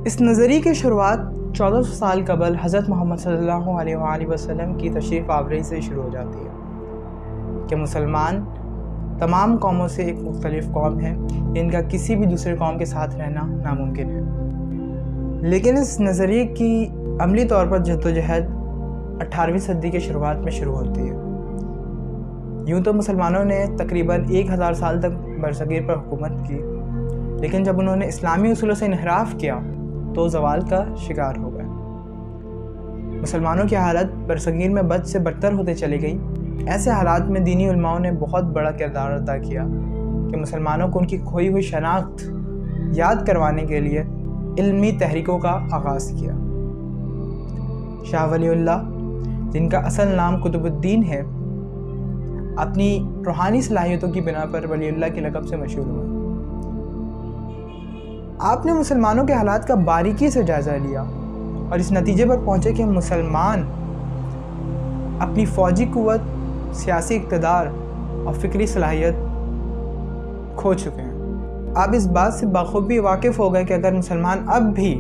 اس نظریے کی شروعات 1400 سال قبل حضرت محمد صلی اللہ علیہ وآلہ وسلم کی تشریف آوری سے شروع ہو جاتی ہے کہ مسلمان تمام قوموں سے ایک مختلف قوم ہے، ان کا کسی بھی دوسرے قوم کے ساتھ رہنا ناممکن ہے۔ لیکن اس نظریے کی عملی طور پر جدوجہد 18ویں صدی کے شروعات میں شروع ہوتی ہے۔ یوں تو مسلمانوں نے تقریباً 1000 سال تک برصغیر پر حکومت کی، لیکن جب انہوں نے اسلامی اصولوں سے انحراف کیا تو زوال کا شکار ہو گئے۔ مسلمانوں کی حالت برصغیر میں بد سے بدتر ہوتے چلی گئی۔ ایسے حالات میں دینی علماؤں نے بہت بڑا کردار ادا کیا کہ مسلمانوں کو ان کی کھوئی ہوئی شناخت یاد کروانے کے لیے علمی تحریکوں کا آغاز کیا۔ شاہ ولی اللہ، جن کا اصل نام قطب الدین ہے، اپنی روحانی صلاحیتوں کی بنا پر ولی اللہ کے لقب سے مشہور ہوئے۔ آپ نے مسلمانوں کے حالات کا باریکی سے جائزہ لیا اور اس نتیجے پر پہنچے کہ مسلمان اپنی فوجی قوت، سیاسی اقتدار اور فکری صلاحیت کھو چکے ہیں۔ آپ اس بات سے بخوبی واقف ہو گئے کہ اگر مسلمان اب بھی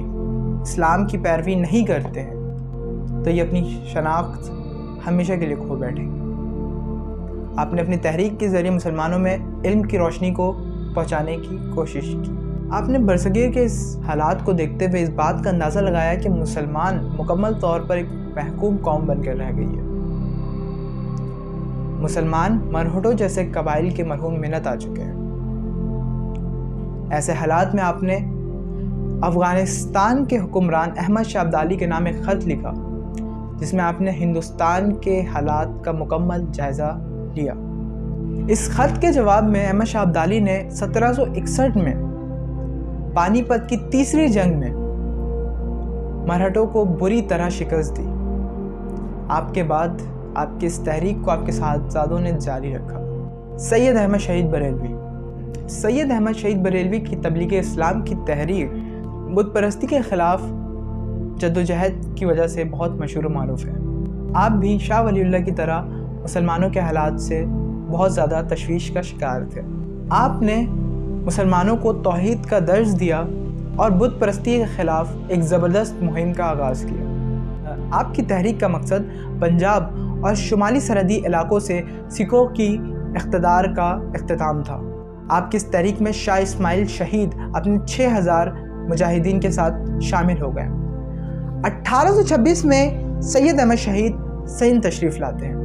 اسلام کی پیروی نہیں کرتے ہیں تو یہ اپنی شناخت ہمیشہ کے لیے کھو بیٹھیں گے۔ آپ نے اپنی تحریک کے ذریعے مسلمانوں میں علم کی روشنی کو پہنچانے کی کوشش کی۔ آپ نے برصغیر کے اس حالات کو دیکھتے ہوئے اس بات کا اندازہ لگایا کہ مسلمان مکمل طور پر ایک محکوم قوم بن کر رہ گئی ہے۔ مسلمان مرہٹوں جیسے قبائل کے مرہون منت آ چکے ہیں۔ ایسے حالات میں آپ نے افغانستان کے حکمران احمد شاہ ابدالی کے نام ایک خط لکھا، جس میں آپ نے ہندوستان کے حالات کا مکمل جائزہ لیا۔ اس خط کے جواب میں احمد شاہ ابدالی نے 1761 میں پانی پت کی تیسری جنگ میں مرہٹوں کو بری طرح شکست دی۔ آپ کے بعد آپ کی اس تحریک کو آپ کے صاحبزادوں نے جاری رکھا۔ سید احمد شہید بریلوی کی تبلیغ اسلام کی تحریک بت پرستی کے خلاف جدوجہد کی وجہ سے بہت مشہور و معروف ہے۔ آپ بھی شاہ ولی اللہ کی طرح مسلمانوں کے حالات سے بہت زیادہ تشویش کا شکار تھے۔ آپ نے مسلمانوں کو توحید کا درس دیا اور بت پرستی کے خلاف ایک زبردست مہم کا آغاز کیا۔ آپ کی تحریک کا مقصد پنجاب اور شمالی سرحدی علاقوں سے سکھوں کی اقتدار کا اختتام تھا۔ آپ کی اس تحریک میں شاہ اسماعیل شہید اپنے 6000 مجاہدین کے ساتھ شامل ہو گئے۔ 1826 میں سید احمد شہید سندھ تشریف لاتے ہیں۔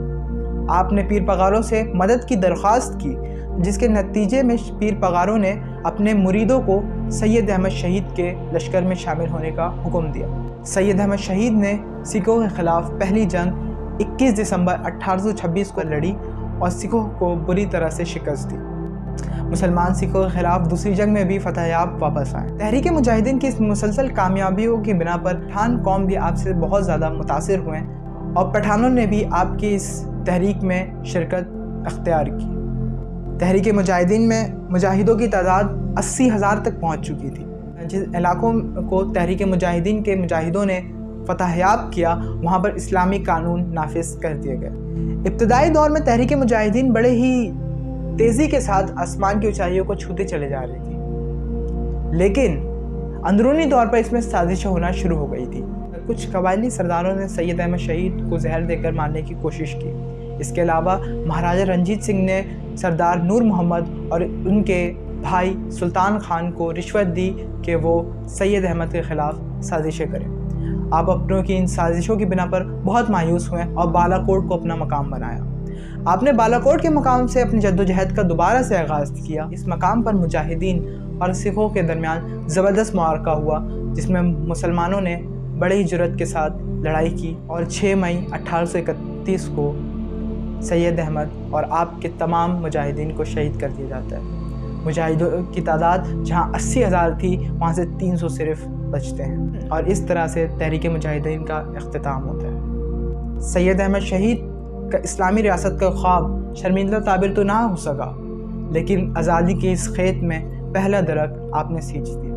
آپ نے پیر پگاروں سے مدد کی درخواست کی، جس کے نتیجے میں پیر پگاروں نے اپنے مریدوں کو سید احمد شہید کے لشکر میں شامل ہونے کا حکم دیا۔ سید احمد شہید نے سکھوں کے خلاف پہلی جنگ 21 دسمبر 1826 کو لڑی اور سکھوں کو بری طرح سے شکست دی۔ مسلمان سکھوں کے خلاف دوسری جنگ میں بھی فتح یاب واپس آئے۔ تحریک مجاہدین کی اس مسلسل کامیابیوں کی بنا پر پٹھان قوم بھی آپ سے بہت زیادہ متاثر ہوئے اور پٹھانوں نے بھی آپ کی اس تحریک میں شرکت اختیار کی۔ تحریک مجاہدین میں مجاہدوں کی تعداد 80,000 تک پہنچ چکی تھی۔ جس علاقوں کو تحریک مجاہدین کے مجاہدوں نے فتح یاب کیا، وہاں پر اسلامی قانون نافذ کر دیے گئے۔ ابتدائی دور میں تحریک مجاہدین بڑے ہی تیزی کے ساتھ آسمان کی اونچائیوں کو چھوتے چلے جا رہی تھی، لیکن اندرونی طور پر اس میں سازشیں ہونا شروع ہو گئی تھی۔ کچھ قبائلی سرداروں نے سید احمد شہید کو زہر دے کر مارنے کی کوشش کی۔ اس کے علاوہ مہاراجہ رنجیت سنگھ نے سردار نور محمد اور ان کے بھائی سلطان خان کو رشوت دی کہ وہ سید احمد کے خلاف سازشیں کریں۔ آپ اپنوں کی ان سازشوں کی بنا پر بہت مایوس ہوئے اور بالا کوٹ کو اپنا مقام بنایا۔ آپ نے بالا کوٹ کے مقام سے اپنی جدوجہد کا دوبارہ سے آغاز کیا۔ اس مقام پر مجاہدین اور سکھوں کے درمیان زبردست معرکہ ہوا، جس میں مسلمانوں نے بڑے ہی جرأت کے ساتھ لڑائی کی اور 6 مئی 1831 کو سید احمد اور آپ کے تمام مجاہدین کو شہید کر دیا جاتا ہے۔ مجاہدوں کی تعداد جہاں 80,000 تھی، وہاں سے 300 صرف بچتے ہیں، اور اس طرح سے تحریک مجاہدین کا اختتام ہوتا ہے۔ سید احمد شہید کا اسلامی ریاست کا خواب شرمندہ تعبیر تو نہ ہو سکا، لیکن آزادی کے اس کھیت میں پہلا درخت آپ نے سینچ دیا۔